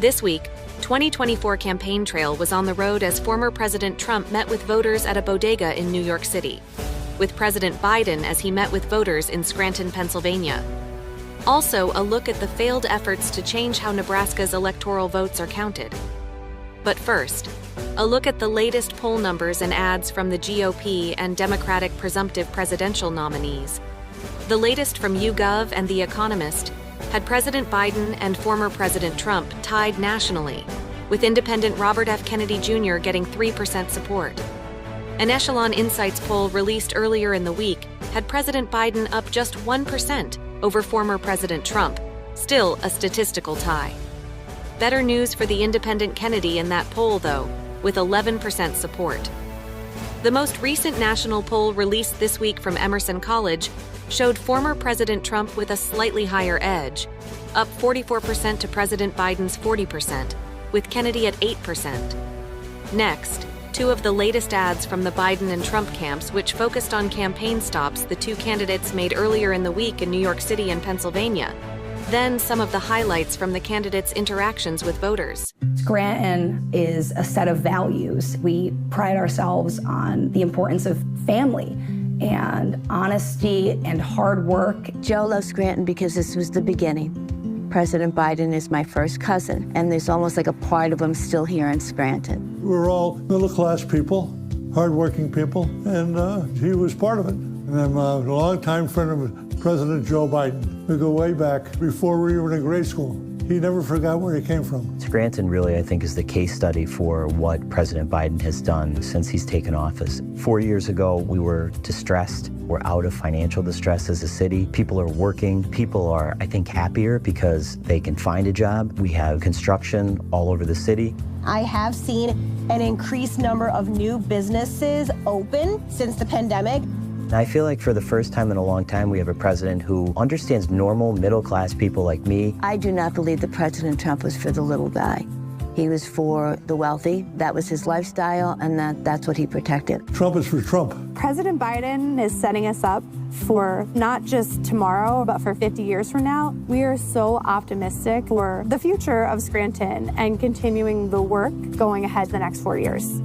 This week, 2024 campaign trail was on the road as former President Trump met with voters at a bodega in New York City, with President Biden as he met with voters in Scranton, Pennsylvania. Also, a look at the failed efforts to change how Nebraska's electoral votes are counted. But first, a look at the latest poll numbers and ads from the GOP and Democratic presumptive presidential nominees. The latest from YouGov and The Economist had President Biden and former President Trump tied nationally, with independent Robert F. Kennedy Jr. getting 3% support. An Echelon Insights poll released earlier in the week had President Biden up just 1% over former President Trump, still a statistical tie. Better news for the independent Kennedy in that poll, though, with 11% support. The most recent national poll released this week from Emerson College showed former President Trump with a slightly higher edge, up 44% to President Biden's 40%, with Kennedy at 8%. Next, two of the latest ads from the Biden and Trump camps, which focused on campaign stops the two candidates made earlier in the week in New York City and Pennsylvania. Then some of the highlights from the candidates' interactions with voters. Scranton is a set of values. We pride ourselves on the importance of family and honesty and hard work. Joe loves Scranton because this was the beginning. President Biden is my first cousin, and there's almost like a part of him still here in Scranton. We're all middle-class people, hard-working people, and he was part of it. And I'm a longtime friend of President Joe Biden. We go way back, before we were in grade school. He never forgot where he came from. Scranton really, I think, is the case study for what President Biden has done since he's taken office. 4 years ago, we were distressed. We're out of financial distress as a city. People are working. People are, I think, happier because they can find a job. We have construction all over the city. I have seen an increased number of new businesses open since the pandemic. I feel like for the first time in a long time, we have a president who understands normal middle-class people like me. I do not believe that President Trump was for the little guy. He was for the wealthy. That was his lifestyle, and that's what he protected. Trump is for Trump. President Biden is setting us up for not just tomorrow, but for 50 years from now. We are so optimistic for the future of Scranton and continuing the work going ahead the next 4 years.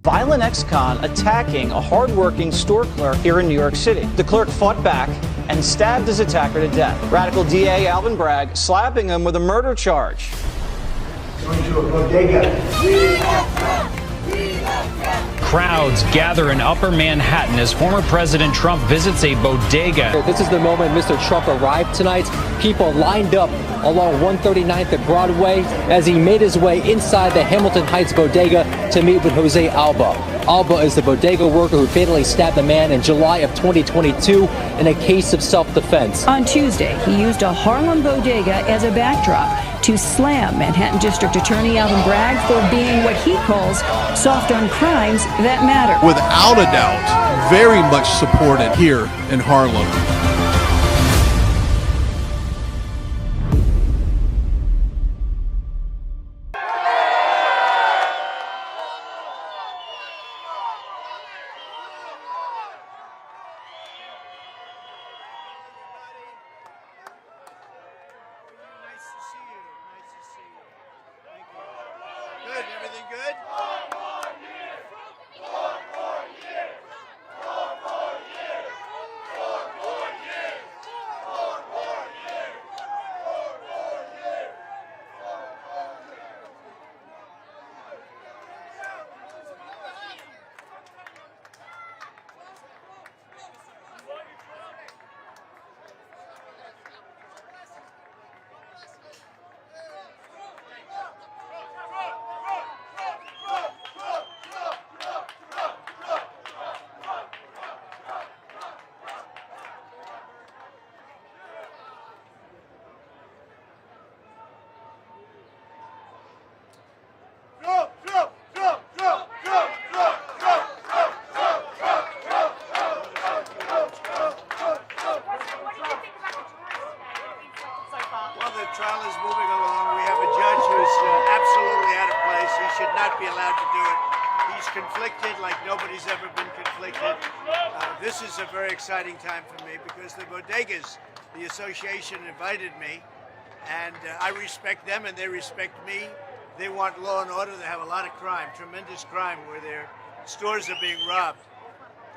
Violent ex-con attacking a hard-working store clerk here in New York City. The clerk fought back and stabbed his attacker to death. Radical DA Alvin Bragg slapping him with a murder charge. Going to a bodega. Crowds gather in Upper Manhattan as former President Trump visits a bodega. This is the moment Mr. Trump arrived tonight. People lined up along 139th and Broadway as he made his way inside the Hamilton Heights bodega to meet with Jose Alba. Alba is the bodega worker who fatally stabbed the man in July of 2022 in a case of self-defense. On Tuesday, he used a Harlem bodega as a backdrop to slam Manhattan District Attorney Alvin Bragg for being what he calls soft on crimes that matter. Without a doubt, very much supported here in Harlem. It's conflicted like nobody's ever been conflicted. This is a very exciting time for me because the bodegas, the association, invited me, and I respect them and they respect me. They want law and order. They have a lot of crime, tremendous crime, where their stores are being robbed.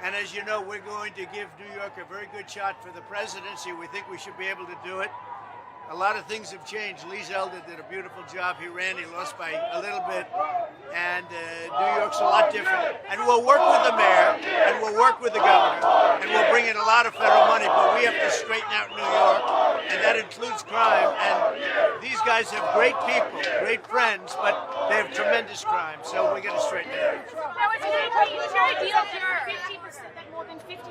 And as you know, we're going to give New York a very good shot for the presidency. We think we should be able to do it. A lot of things have changed. Lee Zeldin did a beautiful job. He ran, he lost by a little bit. And New York's a lot different. And we'll work with the mayor, and we'll work with the governor, and we'll bring in a lot of federal money, but we have to straighten out New York, and that includes crime. And these guys have great people, great friends, but they have tremendous crime, so we're going to straighten it out. Now, it's very deal here. 50%, that more than 50%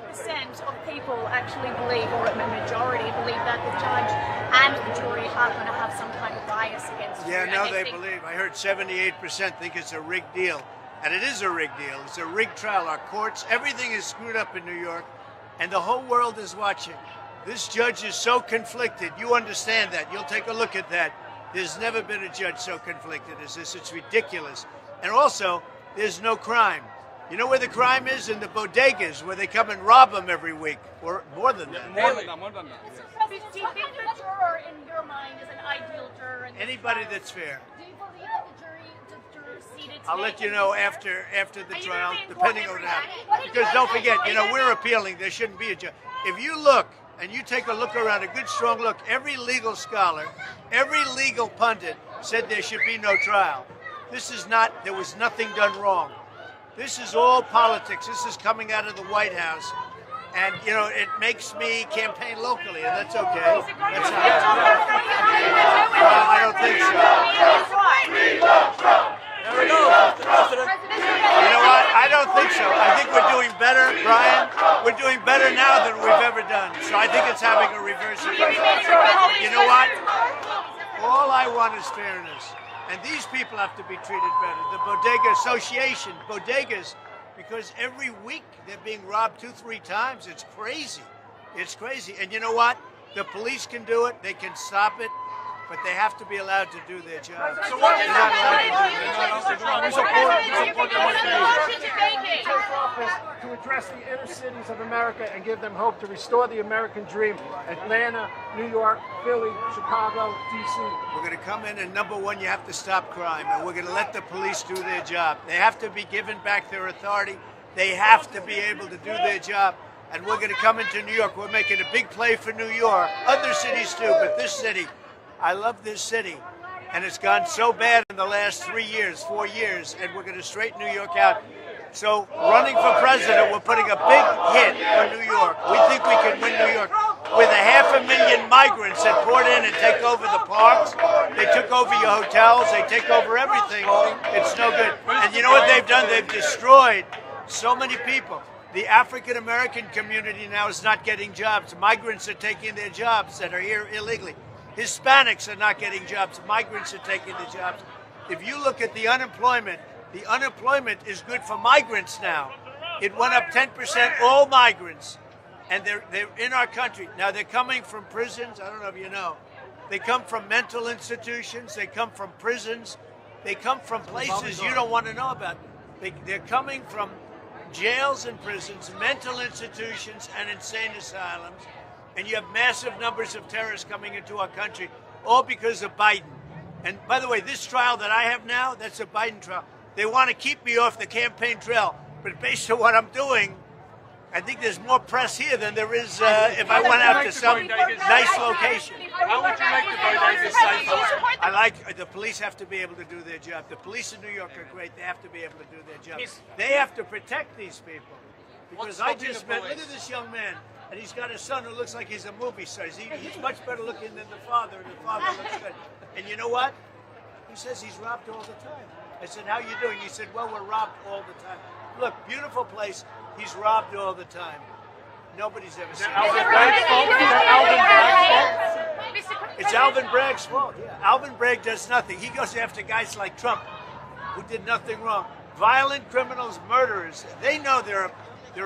of people actually believe, or a majority believe, that the judge and the jury are going to have some kind of bias against you. Yeah, no, they believe. I heard 78% think it's a rigged deal. And it is a rigged deal. It's a rigged trial. Our courts, everything is screwed up in New York, and the whole world is watching. This judge is so conflicted. You understand that. You'll take a look at that. There's never been a judge so conflicted as this. It's ridiculous. And also, there's no crime. You know where the crime is? In the bodegas, where they come and rob them every week, or more than that. Do you think the juror, in your mind, is an ideal juror? Anybody that's fair. Do you believe that the jury seated? I'll let you know after the trial, depending on what happens. Because don't forget, we're appealing. There shouldn't be a judge. If you look, and you take a look around, a good strong look, every legal scholar, every legal pundit said there should be no trial. There was nothing done wrong. This is all politics. This is coming out of the White House. And, it makes me campaign locally, and that's okay. That's I don't think so. There we go. You know what? I don't think so. I think we're doing better, Brian. We're doing better now than we've ever done. So I think it's having a reverse effect. You know what? All I want is fairness. And these people have to be treated better. The Bodega Association, bodegas, because every week they're being robbed 2-3 times. It's crazy. It's crazy. And you know what? The police can do it. They can stop it. But they have to be allowed to do their job. So what is to address the inner cities of America and give them hope, to restore the American dream? Atlanta, New York, Philly, Chicago, D.C. We're going to come in, and number one, you have to stop crime, and we're going to let the police do their job. They have to be given back their authority. They have to be able to do their job. And we're going to come into New York. We're making a big play for New York. Other cities too, but this city, I love this city, and it's gone so bad in the last 4 years, and we're going to straighten New York out. So running for president, we're putting a big hit on New York. We think we can win New York. With 500,000 migrants that poured in and take over the parks, they took over your hotels, they take over everything. It's no good. And you know what they've done? They've destroyed so many people. The African-American community now is not getting jobs. Migrants are taking their jobs that are here illegally. Hispanics are not getting jobs. Migrants are taking the jobs. If you look at the unemployment is good for migrants now. It went up 10%, all migrants. And they're in our country. Now, they're coming from prisons. I don't know if you know. They come from mental institutions. They come from prisons. They come from places you don't want to know about. They're coming from jails and prisons, mental institutions, and insane asylums. And you have massive numbers of terrorists coming into our country, all because of Biden. And by the way, this trial that I have now, that's a Biden trial. They want to keep me off the campaign trail. But based on what I'm doing, I think there's more press here than there is if I went out to some nice location. How would you make the bodegas safer? I like the police have to be able to do their job. The police in New York are great. They have to be able to do their job. They have to protect these people. Because I just met, look at this young man. And he's got a son who looks like he's a movie star. He's much better looking than the father, and the father looks good. And you know what? He says he's robbed all the time. I said, how you doing? He said, well, we're robbed all the time. Look, beautiful place. He's robbed all the time. Nobody's ever seen it. It's Alvin Bragg's fault. Yeah. Alvin Bragg does nothing. He goes after guys like Trump, who did nothing wrong. Violent criminals, murderers. They know there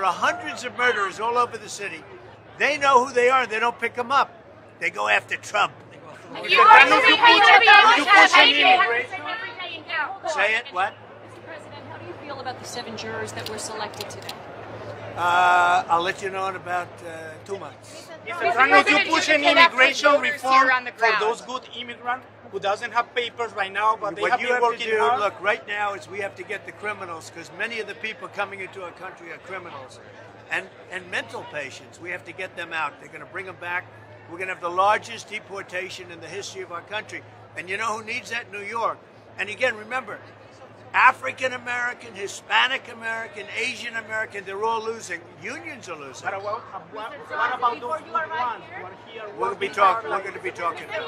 are hundreds of murderers all over the city. They know who they are. They don't pick them up. They go after Trump. Say it, what? Mr. President, how do you feel feel about the 7 jurors that were selected today? I'll let you know in about 2 months. Mr. Trump, would you push an immigration reform for those good immigrants who doesn't have papers right now, but they have been working hard? Look, right now is we have to get the criminals, because many of the people coming into our country are criminals and mental patients. We have to get them out. They're going to bring them back. We're going to have the largest deportation in the history of our country. And you know who needs that? New York. And again, remember, African American, Hispanic American, Asian American, they're all losing. Unions are losing. What about those good ones who are here? We're going to be talking. We're going to be talking now.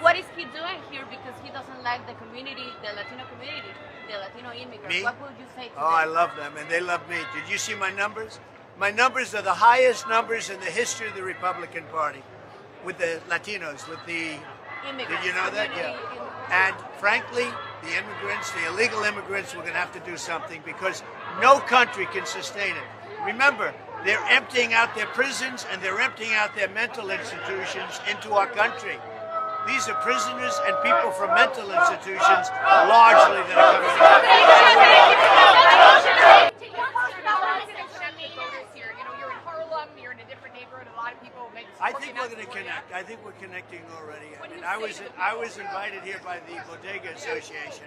What is he doing here? Because he doesn't like the community, the Latino community, the Latino immigrants. Me? What would you say to them? Oh, I love them, and they love me. Did you see my numbers? My numbers are the highest numbers in the history of the Republican Party with the Latinos, with the immigrants. Did you know that? Yeah. And frankly, the immigrants, the illegal immigrants, we're going to have to do something because no country can sustain it. Remember, they're emptying out their prisons and they're emptying out their mental institutions into our country. These are prisoners and people from mental institutions, largely that are coming out. I think we're going to connect. I think we're connecting already. I mean, I was invited here by the Bodega Association,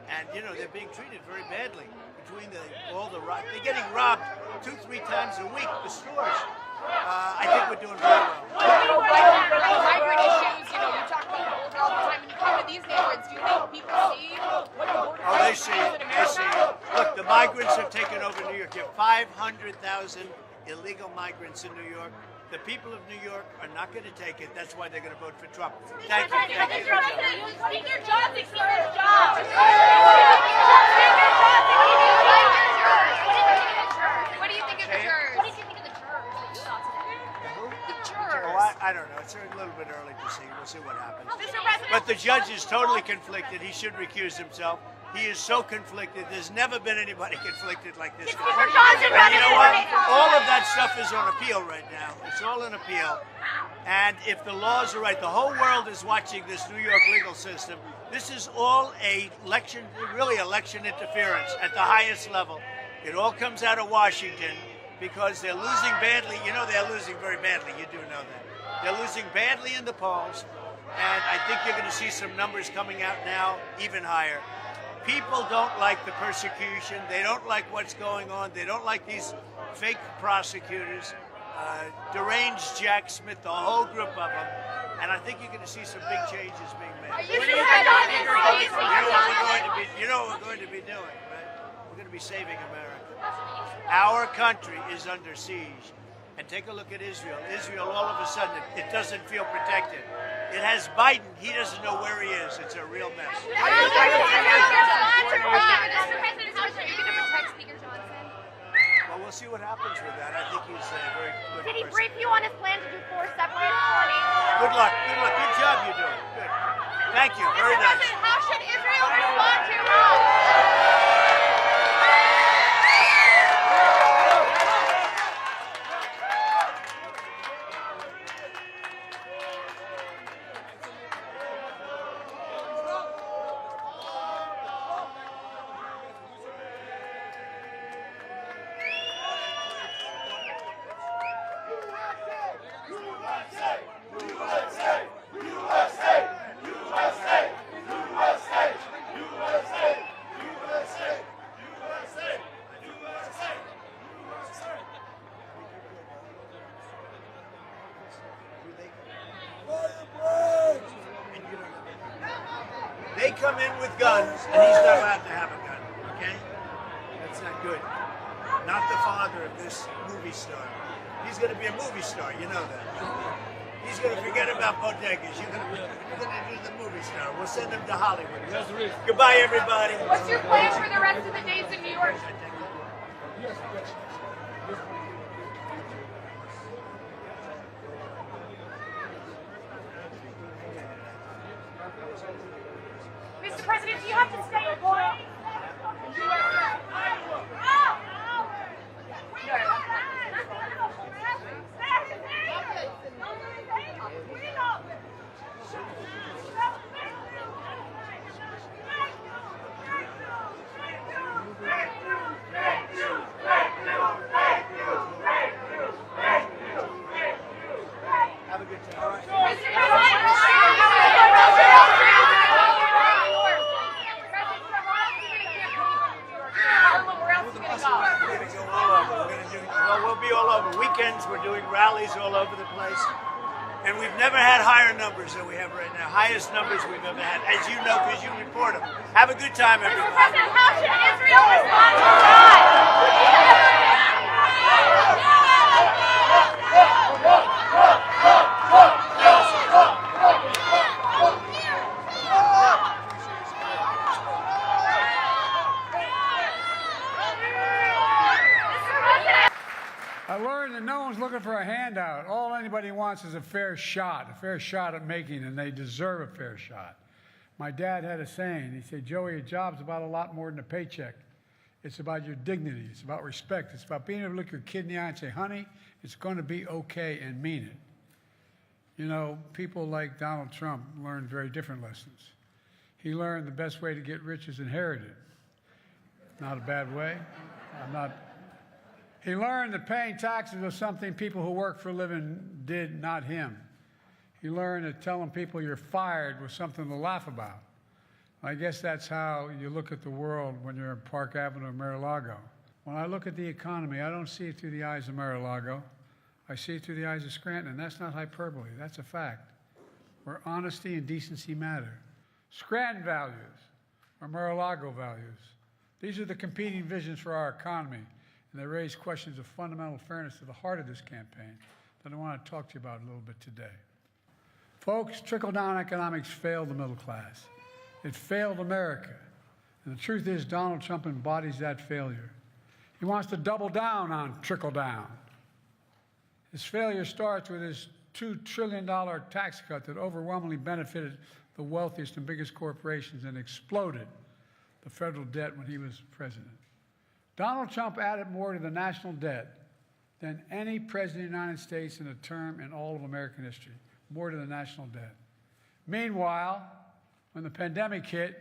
and you know they're being treated very badly between all the they're getting robbed 2-3 times a week. The stores. I think we're doing very well. Migrant issues. You know, you talk about it all the time. When you come to these neighborhoods, do you think people see what the border Oh, they see it. They see it. Look, the migrants have taken over New York. You have 500,000 illegal migrants in New York. The people of New York are not going to take it. That's why they're going to vote for Trump. Thank you. Thank you. Speak your jobs, speak your jobs. What do you think of the jurors? What do you think of the jurors? The jurors. Oh, I don't know. It's a little bit early to see. We'll see what happens. But the judge is totally conflicted. He should recuse himself. He is so conflicted. There's never been anybody conflicted like this guy. And you know what? All of that stuff is on appeal right now. It's all on appeal. And if the laws are right, the whole world is watching this New York legal system. This is all really election interference at the highest level. It all comes out of Washington because they're losing badly. You know they're losing very badly. You do know that. They're losing badly in the polls. And I think you're going to see some numbers coming out now even higher. People don't like the persecution. They don't like what's going on. They don't like these fake prosecutors, deranged Jack Smith, the whole group of them. And I think you're going to see some big changes being made. You know what we're going to be doing, right? We're going to be saving America. Our country is under siege. And take a look at Israel. Israel, all of a sudden, it doesn't feel protected. It has Biden. He doesn't know where he is. It's a real mess. Mr. President, how are you going to protect Speaker Johnson? Well, we'll see what happens with that. I think he's a very good Did he person. brief you on his plan to do 4 separate warnings? Good luck. Good luck. Good job you're doing. Good. Thank you. Very nice. Mr. President, how should Israel respond to Iran? They come in with guns, and he's not allowed to have a gun, okay? That's not good. Not the father of this movie star. He's going to be a movie star, you know that. He's going to forget about bodegas. You're going to do the movie star. We'll send him to Hollywood. Goodbye, everybody. What's your plan for the rest of the days in New York? Mr. President, do you have to stay in place? doing rallies all over the place. And we've never had higher numbers than we have right now. Highest numbers we've ever had, as you know, because you report them. Have a good time, everybody. President, how should Israel respond to God? I learned that no one's looking for a handout. All anybody wants is a fair shot at making, and they deserve a fair shot. My dad had a saying. He said, Joey, a job's about a lot more than a paycheck. It's about your dignity. It's about respect. It's about being able to look your kid in the eye and say, honey, it's going to be okay, and mean it. You know, people like Donald Trump learned very different lessons. He learned the best way to get rich is inherited. Not a bad way. He learned that paying taxes was something people who work for a living did, not him. He learned that telling people you're fired was something to laugh about. I guess that's how you look at the world when you're in Park Avenue or Mar-a-Lago. When I look at the economy, I don't see it through the eyes of Mar-a-Lago. I see it through the eyes of Scranton, and that's not hyperbole. That's a fact. Where honesty and decency matter. Scranton values or Mar-a-Lago values. These are the competing visions for our economy. And they raise questions of fundamental fairness to the heart of this campaign that I want to talk to you about a little bit today. Folks, trickle-down economics failed the middle class. It failed America. And the truth is, Donald Trump embodies that failure. He wants to double down on trickle-down. His failure starts with his $2 trillion tax cut that overwhelmingly benefited the wealthiest and biggest corporations and exploded the federal debt when he was president. Donald Trump added more to the national debt than any president of the United States in a term in all of American history, more to the national debt. Meanwhile, when the pandemic hit,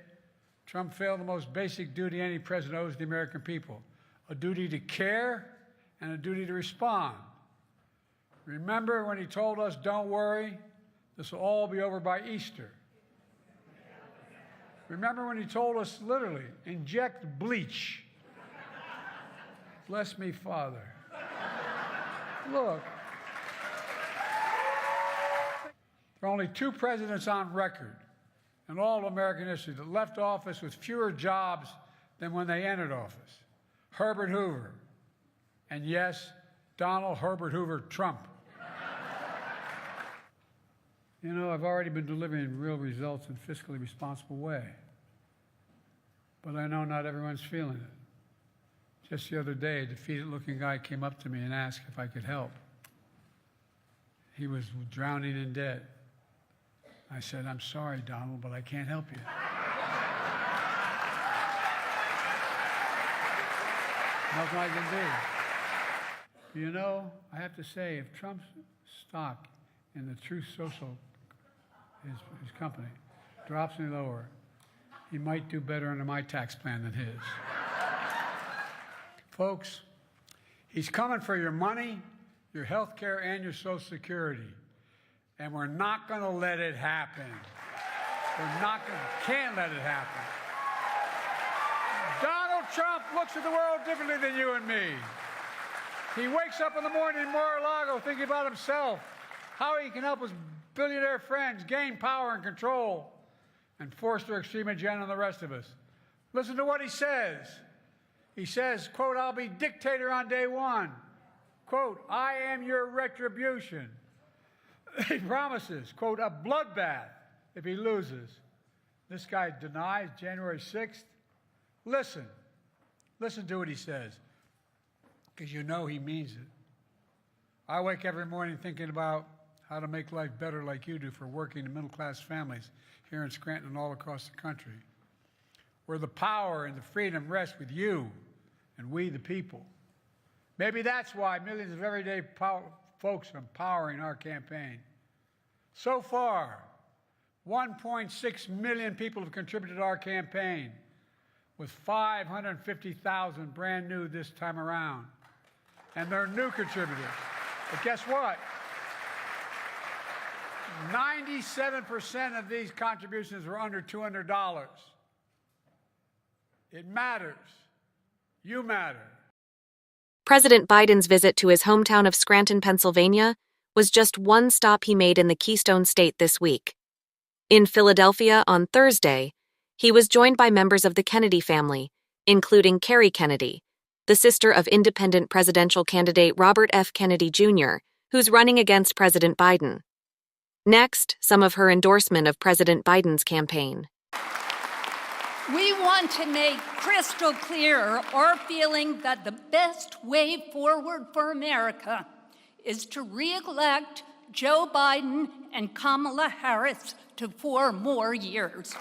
Trump failed the most basic duty any president owes the American people, a duty to care and a duty to respond. Remember when he told us, don't worry, this will all be over by Easter. Remember when he told us, literally, inject bleach. Bless me, Father. Look, there are only 2 presidents on record in all of American history that left office with fewer jobs than when they entered office. Herbert Hoover, and yes, Donald Herbert Hoover Trump. You know, I've already been delivering real results in a fiscally responsible way, but I know not everyone's feeling it. Just the other day, a defeated-looking guy came up to me and asked if I could help. He was drowning in debt. I said, I'm sorry, Donald, but I can't help you. Nothing I can do. You know, I have to say, if Trump's stock in the Truth Social, his company, drops any lower, he might do better under my tax plan than his. Folks, he's coming for your money, your health care, and your Social Security. And we're not going to let it happen. Can't let it happen. Donald Trump looks at the world differently than you and me. He wakes up in the morning in Mar-a-Lago thinking about himself, how he can help his billionaire friends gain power and control and force their extreme agenda on the rest of us. Listen to what he says. He says, quote, I'll be dictator on day one. Quote, I am your retribution. He promises, quote, a bloodbath if he loses. This guy denies January 6th. Listen to what he says, because you know he means it. I wake every morning thinking about how to make life better like you do for working and middle-class families here in Scranton and all across the country, where the power and the freedom rest with you and we, the people. Maybe that's why millions of everyday folks are empowering our campaign. So far, 1.6 million people have contributed to our campaign, with 550,000 brand new this time around. And they're new contributors. But guess what? 97% of these contributions were under $200. It matters. You matter. President Biden's visit to his hometown of Scranton, Pennsylvania, was just one stop he made in the Keystone State this week. In Philadelphia on Thursday, he was joined by members of the Kennedy family, including Carrie Kennedy, the sister of independent presidential candidate Robert F. Kennedy Jr., who's running against President Biden. Next, some of her endorsement of President Biden's campaign. We want to make crystal clear our feeling that the best way forward for America is to re-elect Joe Biden and Kamala Harris to 4 more years.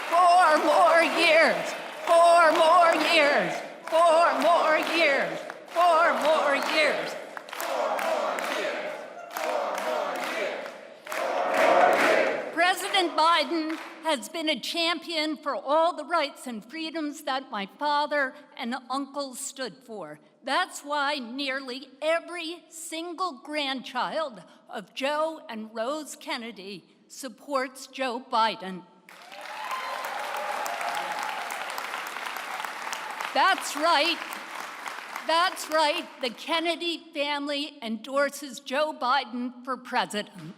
4 more years. 4 more years. 4 more years. 4 more years. President Biden has been a champion for all the rights and freedoms that my father and uncles stood for. That's why nearly every single grandchild of Joe and Rose Kennedy supports Joe Biden. That's right. That's right. The Kennedy family endorses Joe Biden for president.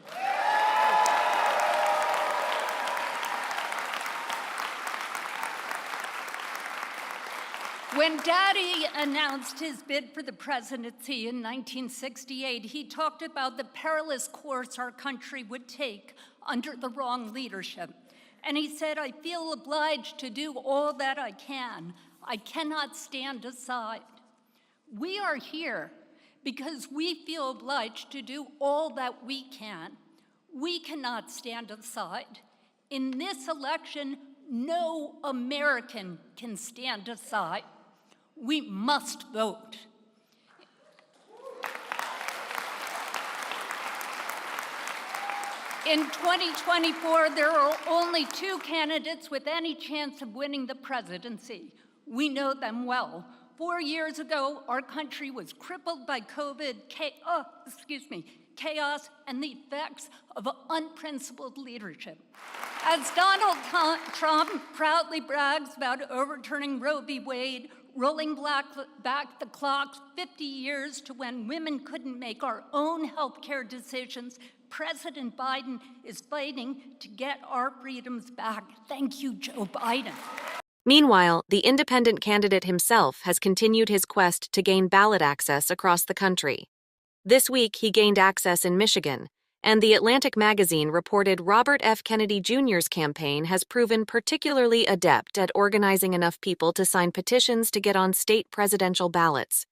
When Daddy announced his bid for the presidency in 1968, he talked about the perilous course our country would take under the wrong leadership. And he said, "I feel obliged to do all that I can. I cannot stand aside." We are here because we feel obliged to do all that we can. We cannot stand aside. In this election, no American can stand aside. We must vote. In 2024, there are only 2 candidates with any chance of winning the presidency. We know them well. 4 years ago, our country was crippled by COVID, chaos, and the effects of unprincipled leadership. As Donald Trump proudly brags about overturning Roe v. Wade, rolling back the clock 50 years to when women couldn't make our own health care decisions, President Biden is fighting to get our freedoms back. Thank you, Joe Biden. Meanwhile, the independent candidate himself has continued his quest to gain ballot access across the country. This week, he gained access in Michigan, and The Atlantic magazine reported Robert F. Kennedy Jr.'s campaign has proven particularly adept at organizing enough people to sign petitions to get on state presidential ballots.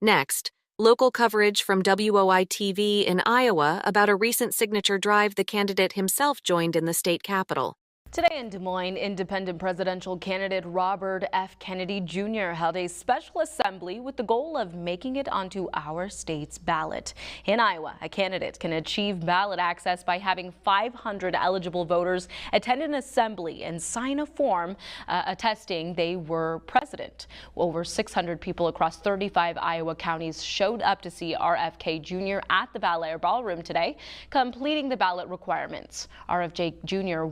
Next, local coverage from WOI-TV in Iowa about a recent signature drive the candidate himself joined in the state capitol. Today in Des Moines, independent presidential candidate Robert F. Kennedy Jr. held a special assembly with the goal of making it onto our state's ballot. In Iowa, a candidate can achieve ballot access by having 500 eligible voters attend an assembly and sign a form attesting they were president. Over 600 people across 35 Iowa counties showed up to see RFK Jr. at the Bel Air Ballroom today, completing the ballot requirements. RFK Jr.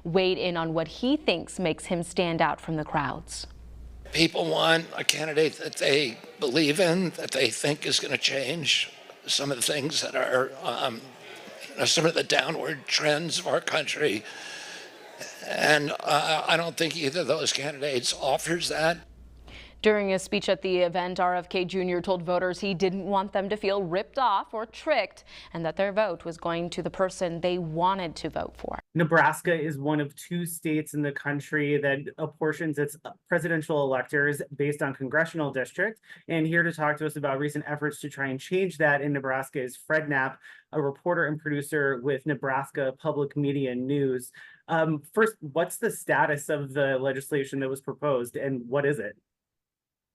weighed in on what he thinks makes him stand out from the crowds. People want a candidate that they believe in, that they think is going to change some of the things that are, some of the downward trends of our country. And I don't think either of those candidates offers that. During a speech at the event, RFK Jr. told voters he didn't want them to feel ripped off or tricked, and that their vote was going to the person they wanted to vote for. Nebraska is one of 2 states in the country that apportions its presidential electors based on congressional district. And here to talk to us about recent efforts to try and change that in Nebraska is Fred Knapp, a reporter and producer with Nebraska Public Media News. First, what's the status of the legislation that was proposed, and what is it?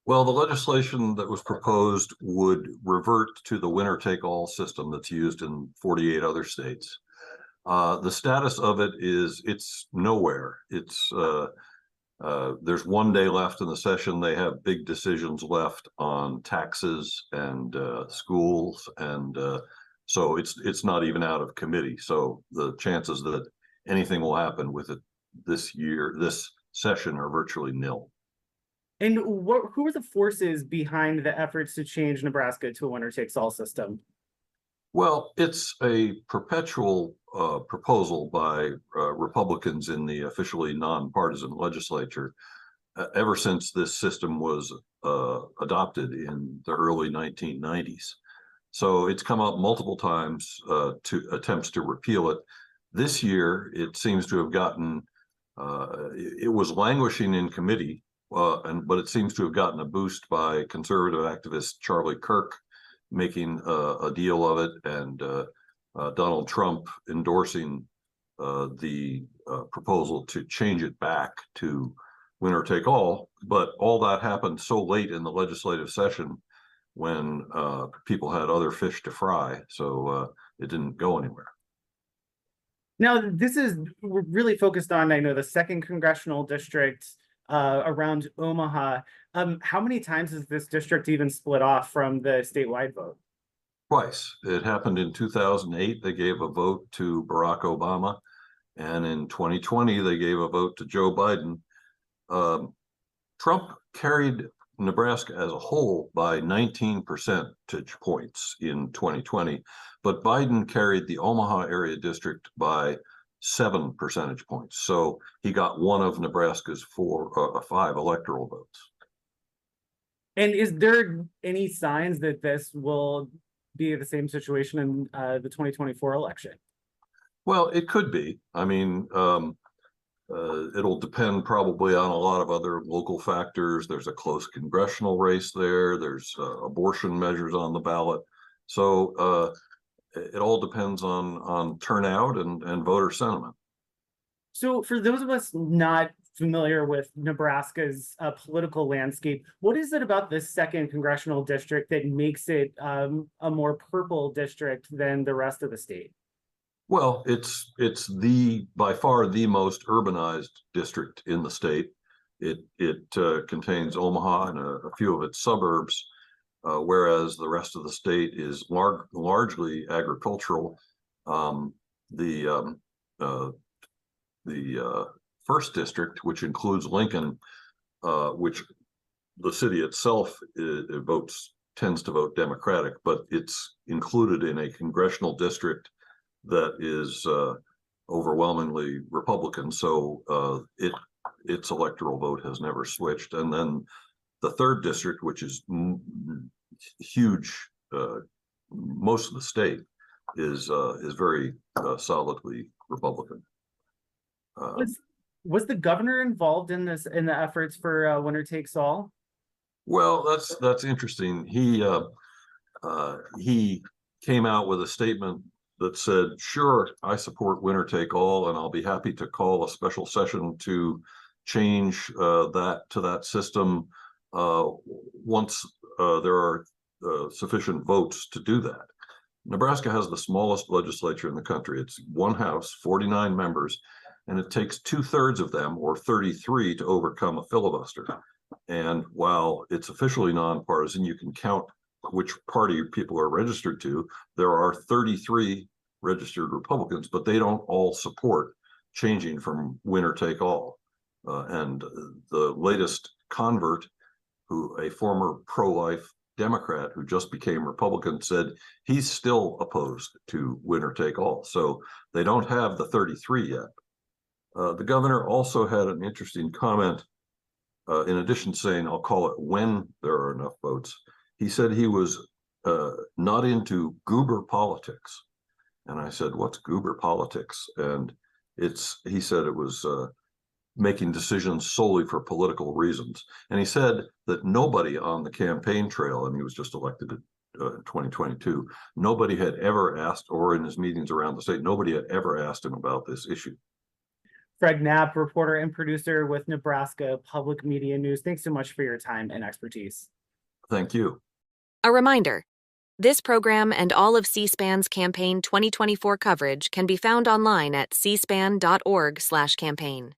Well, the legislation that was proposed would revert to the winner-take-all system that's used in 48 other states. The status of it is it's nowhere. It's there's 1 day left in the session. They have big decisions left on taxes and schools, and so it's not even out of committee. So the chances that anything will happen with it this year, this session, are virtually nil. And who are the forces behind the efforts to change Nebraska to a winner-takes-all system? Well, it's a perpetual proposal by Republicans in the officially nonpartisan legislature ever since this system was adopted in the early 1990s. So it's come up multiple times to attempts to repeal it. This year, it seems to have gotten, it was languishing in committee, but it seems to have gotten a boost by conservative activist Charlie Kirk making a deal of it, and Donald Trump endorsing the proposal to change it back to winner take all. But all that happened so late in the legislative session when people had other fish to fry, so it didn't go anywhere. Now, we're really focused on, I know, the 2nd congressional district around Omaha. How many times has this district even split off from the statewide vote? Twice. It happened in 2008. They gave a vote to Barack Obama, and in 2020 they gave a vote to Joe Biden. Trump carried Nebraska as a whole by 19 percentage points in 2020, but Biden carried the Omaha area district by 7 percentage points. So he got one of Nebraska's 5 electoral votes. And is there any signs that this will be the same situation in the 2024 election? Well, it could be. I mean, it'll depend probably on a lot of other local factors. There's a close congressional race there. There's abortion measures on the ballot. So it all depends on turnout and voter sentiment. So for those of us not familiar with Nebraska's political landscape, what is it about this 2nd congressional district that makes it a more purple district than the rest of the state? Well, it's by far the most urbanized district in the state. It contains Omaha and a few of its suburbs, whereas the rest of the state is largely agricultural. The 1st district, which includes Lincoln, which the city itself tends to vote Democratic, but it's included in a congressional district that is overwhelmingly Republican. So its electoral vote has never switched. And then the 3rd district, which is huge, most of the state is very solidly Republican. Was the governor involved in the efforts for winner takes all? Well, that's interesting. He came out with a statement that said, "Sure, I support winner take all, and I'll be happy to call a special session to change that system once there are sufficient votes to do that." Nebraska has the smallest legislature in the country. It's one house, 49 members, and it takes 2/3 of them, or 33, to overcome a filibuster. And while it's officially nonpartisan, you can count which party people are registered to. There are 33 registered Republicans, but they don't all support changing from winner take all. And the latest convert, a former pro-life Democrat who just became Republican, said he's still opposed to winner take all. So they don't have the 33 yet. The governor also had an interesting comment. In addition to saying, "I'll call it when there are enough votes," he said he was not into goober politics. And I said, "What's goober politics?" And he said it was making decisions solely for political reasons. And he said that nobody on the campaign trail, and he was just elected in 2022, nobody had ever asked, or in his meetings around the state, nobody had ever asked him about this issue. Fred Knapp, reporter and producer with Nebraska Public Media News. Thanks so much for your time and expertise. Thank you. A reminder, this program and all of C-SPAN's campaign 2024 coverage can be found online at cspan.org/campaign.